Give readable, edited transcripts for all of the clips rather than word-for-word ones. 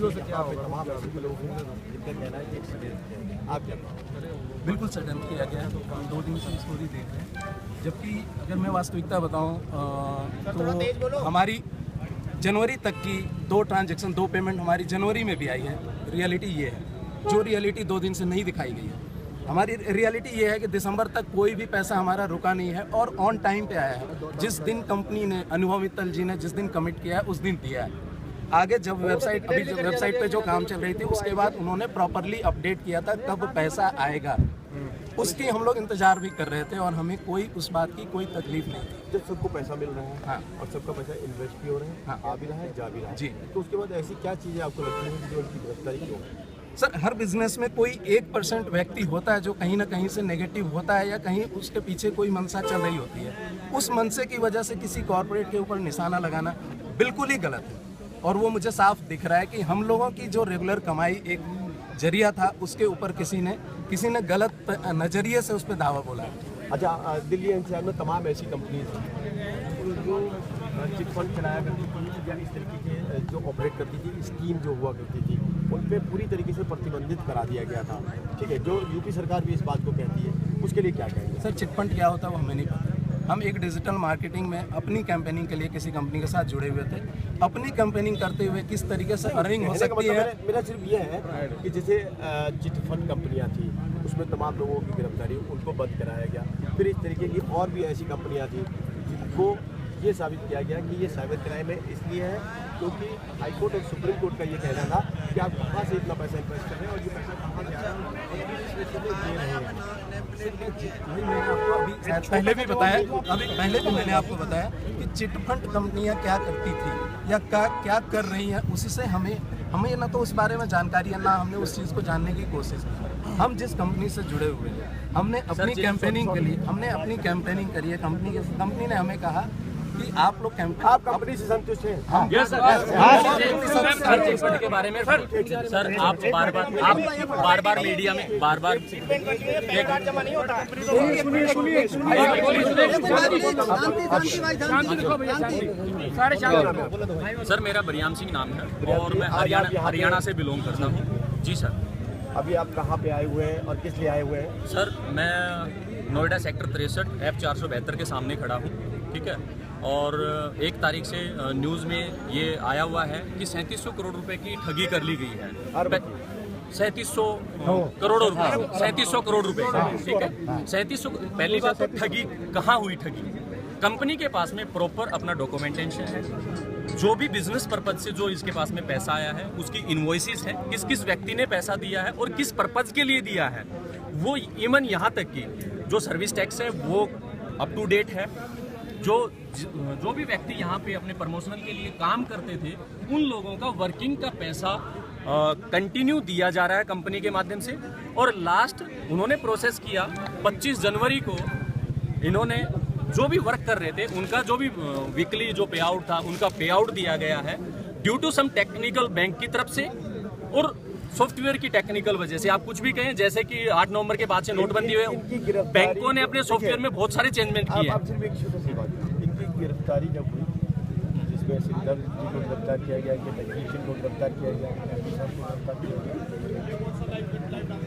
चीज़ों से क्या होगा? तमाम ऐसे लोग हैं जिनका कहना है कि एक्सीडेंट आप क्या बिल्कुल सडन किया गया है। तो हम 2 दिन से स्टोरी देख रहे हैं, जबकि अगर मैं वास्तविकता बताऊं तो हमारी जनवरी तक की 2 ट्रांजैक्शन 2 पेमेंट हमारी जनवरी में भी आई है। रियलिटी ये है, जो रियलिटी 2 दिन से नहीं दिखाई गई है। हमारी रियलिटी ये है कि दिसंबर तक कोई भी पैसा हमारा रुका नहीं है और ऑन टाइम पे आया है। जिस दिन कंपनी ने, अनुभव मित्तल जी ने जिस दिन कमिट किया है उस दिन दिया है। आगे जब वेबसाइट पे जो काम चल रही थी उसके बाद उन्होंने प्रॉपरली अपडेट किया था कब पैसा आएगा, उसकी हम लोग इंतजार भी कर रहे थे और हमें कोई उस बात की कोई तकलीफ नहीं थी। जब सबको पैसा मिल रहा है, हाँ, और सबका पैसा इन्वेस्ट भी हो रहा है, हाँ, आ भी रहा है, जा भी रहा है जी, तो उसके बाद ऐसी क्या चीज़ें आपको लगती हैं जो उनकी गिरफ्तारी क्यों? सर हर बिजनेस में कोई 1% व्यक्ति होता है जो कहीं ना कहीं से नेगेटिव होता है या कहीं उसके पीछे कोई मंशा चल रही होती है। उस मनसे की वजह से किसी कॉर्पोरेट के ऊपर निशाना लगाना बिल्कुल ही गलत है और वो मुझे साफ दिख रहा है कि हम लोगों की जो रेगुलर कमाई एक जरिया था उसके ऊपर किसी ने गलत नजरिए से उस पर दावा बोला है। अच्छा, दिल्ली एनसीआर में तमाम ऐसी कंपनीज हैं जो चिट फंड चलाया करती थी या इस तरीके के जो ऑपरेट करती थी, स्कीम जो हुआ करती थी, उन पे पूरी तरीके से प्रतिबंधित करा दिया गया था। ठीक है, जो यूपी सरकार भी इस बात को कहती है, उसके लिए क्या कहेंगे? सर चिटफंड क्या होता है वो हमें नहीं पता। हम एक डिजिटल मार्केटिंग में अपनी कैंपेनिंग के लिए किसी कंपनी के साथ जुड़े हुए थे। अपनी कैंपेनिंग करते हुए किस तरीके से अर्निंग हो सकती है, मेरा सिर्फ ये है कि जैसे चिट फंड कंपनियां थी उसमें तमाम लोगों की गिरफ्तारी, उनको बंद कराया गया। फिर इस तरीके की और भी ऐसी कंपनियां थी जिनको ये साबित किया गया कि ये साइबर क्राइम है, इसलिए है क्योंकि हाईकोर्ट और सुप्रीम कोर्ट का ये कहना था कि आप कहाँ से इतना पैसा इन्वेस्ट कर रहे हैं और ये पैसा कहाँ से आ रहा है। मैंने आपको अभी पहले भी मैंने आपको बताया कि चिटफंड कंपनियां क्या करती थी या क्या कर रही हैं, उसी से हमें ना तो उस बारे में जानकारी है, ना हमने उस चीज़ को जानने की कोशिश की। हम जिस कंपनी से जुड़े हुए हैं, हमने अपनी कैंपेनिंग करी है। कंपनी ने हमें कहा कि आप लोग आप कंपनी से संतुष्ट हैं? हम चिटफंड के बारे में सर आप बार मीडिया में सर मेरा बरियाम सिंह नाम है और मैं हरियाणा से बिलोंग करता हूँ। जी सर। अभी आप कहाँ पे आए हुए हैं और किस लिए आए हुए हैं? सर मैं नोएडा सेक्टर 63 F472 के सामने खड़ा हूँ। ठीक है, और 1 तारीख से न्यूज़ में ये आया हुआ है कि 3700 करोड़ रुपए की ठगी कर ली गई है। 3700 करोड़ रुपए, 3700 करोड़ रुपए। ठीक है, 3700। पहली बात तो ठगी कहाँ हुई? ठगी कंपनी के पास में प्रॉपर अपना डॉक्यूमेंटेशन है, जो भी बिजनेस पर्पज से जो इसके पास में पैसा आया है उसकी इनवॉइसेस है, किस किस व्यक्ति ने पैसा दिया है और किस पर्पज के लिए दिया है। वो इवन यहाँ तक कि जो सर्विस टैक्स है वो अप टू डेट है। जो भी व्यक्ति यहाँ पे अपने प्रमोशनल के लिए काम करते थे उन लोगों का वर्किंग का पैसा कंटिन्यू दिया जा रहा है कंपनी के माध्यम से। और लास्ट उन्होंने प्रोसेस किया 25 जनवरी को, इन्होंने जो भी वर्क कर रहे थे उनका जो भी वीकली जो पे आउट था उनका पे आउट दिया गया है due to some technical bank की तरफ से और सॉफ्टवेयर की टेक्निकल वजह से। आप कुछ भी कहें, जैसे कि 8 नवंबर के बाद से नोटबंदी हुई, बैंकों ने अपने सॉफ्टवेयर में बहुत सारे चेंजमेंट किए हैं। इनकी गिरफ्तारी जब हुई, जिसमें सिंगर जी को गिरफ्तार किया गया, टेक्नीशियन को गिरफ्तार किया गया,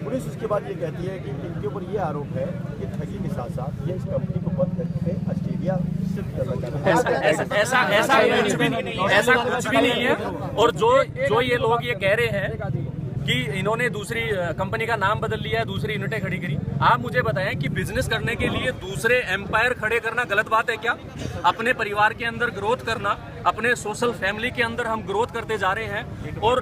पुलिस उसके बाद ये कहती है कि इनके ऊपर ये आरोप है कि ठगी के साथ साथ ये इस कंपनी को बंद करके ऑस्ट्रेलिया शिफ्ट करना चाहते हैं। ऐसा कुछ भी नहीं है। और जो ये लोग ये कह रहे हैं कि इन्होंने दूसरी कंपनी का नाम बदल लिया है, दूसरी यूनिटें खड़ी करी। आप मुझे बताएं कि बिजनेस करने के लिए दूसरे एम्पायर खड़े करना गलत बात है क्या? अपने परिवार के अंदर ग्रोथ करना, अपने सोशल फैमिली के अंदर हम ग्रोथ करते जा रहे हैं। और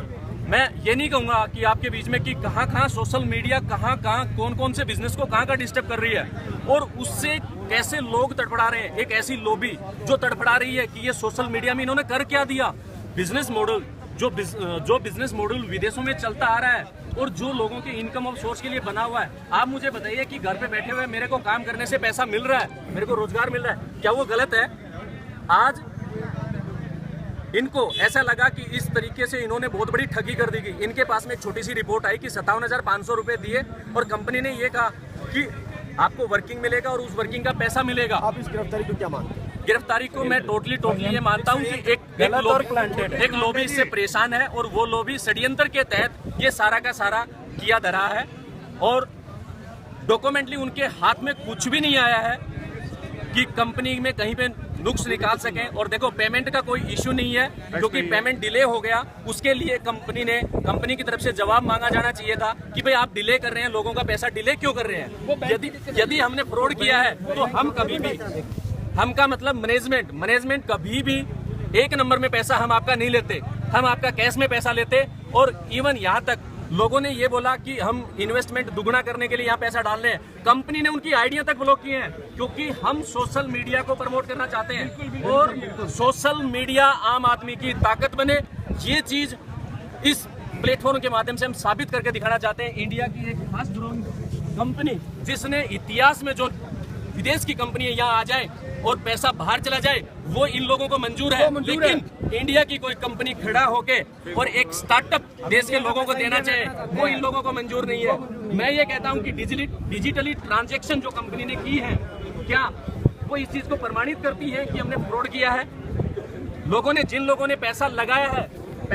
मैं ये नहीं कहूँगा कि आपके बीच में कि कहाँ सोशल मीडिया कहाँ कौन से बिजनेस को कहाँ डिस्टर्ब कर रही है और उससे कैसे लोग तड़फड़ा रहे हैं। एक ऐसी लॉबी जो तड़फड़ा रही है कि ये सोशल मीडिया में इन्होंने कर क्या दिया। बिजनेस मॉडल जो बिजनेस मॉडल विदेशों में चलता आ रहा है और जो लोगों के इनकम ऑफ सोर्स के लिए बना हुआ है। आप मुझे बताइए कि घर पे बैठे हुए मेरे को काम करने से पैसा मिल रहा है, मेरे को रोजगार मिल रहा है, क्या वो गलत है? आज इनको ऐसा लगा कि इस तरीके से इन्होंने बहुत बड़ी ठगी कर दी गई। इनके पास में एक छोटी सी रिपोर्ट आई कि 57,500 रुपए दिए और कंपनी ने ये कहा कि आपको वर्किंग मिलेगा और उस वर्किंग का पैसा मिलेगा। आप इस गिरफ्तारी को क्या मानते हैं? गिरफ्तारी को मैं टोटली ये मानता हूं कि एक लॉबी इससे परेशान है और वो लॉबी षड्यंत्र के तहत ये सारा का सारा किया धरा है और डॉक्यूमेंटली उनके हाथ में कुछ भी नहीं आया है कि कंपनी में कहीं पे नुक्स निकाल सकें। और देखो पेमेंट का कोई इश्यू नहीं है, क्योंकि पेमेंट डिले हो गया उसके लिए कंपनी की तरफ से जवाब मांगा जाना चाहिए था कि भाई आप डिले कर रहे हैं, लोगों का पैसा डिले क्यों कर रहे हैं। यदि हमने फ्रॉड किया है तो हम कभी भी, हम का मतलब मैनेजमेंट कभी भी 1 नंबर में पैसा हम आपका नहीं लेते, हम आपका कैश में पैसा लेते। और इवन यहाँ तक लोगों ने ये बोला कि हम इन्वेस्टमेंट दुगना करने के लिए यहाँ पैसा डाल रहे हैं, कंपनी ने उनकी आइडिया तक ब्लॉक किए हैं, क्योंकि हम सोशल मीडिया को प्रमोट करना चाहते हैं और सोशल मीडिया आम आदमी की ताकत बने। ये चीज इस प्लेटफॉर्म के माध्यम से हम साबित करके दिखाना चाहते हैं। इंडिया की एक फास्ट ग्रोइंग कंपनी जिसने इतिहास में जो विदेश की कंपनी यहाँ आ जाए और पैसा बाहर चला जाए वो इन लोगों को मंजूर है, लेकिन इंडिया की कोई कंपनी खड़ा होके और एक स्टार्टअप देश के लोगों को देना चाहे वो इन लोगों को मंजूर नहीं है। मैं ये कहता हूं कि डिजिटली ट्रांजैक्शन जो कंपनी ने की है, क्या वो इस चीज को प्रमाणित करती है कि हमने फ्रॉड किया है। जिन लोगों ने पैसा लगाया है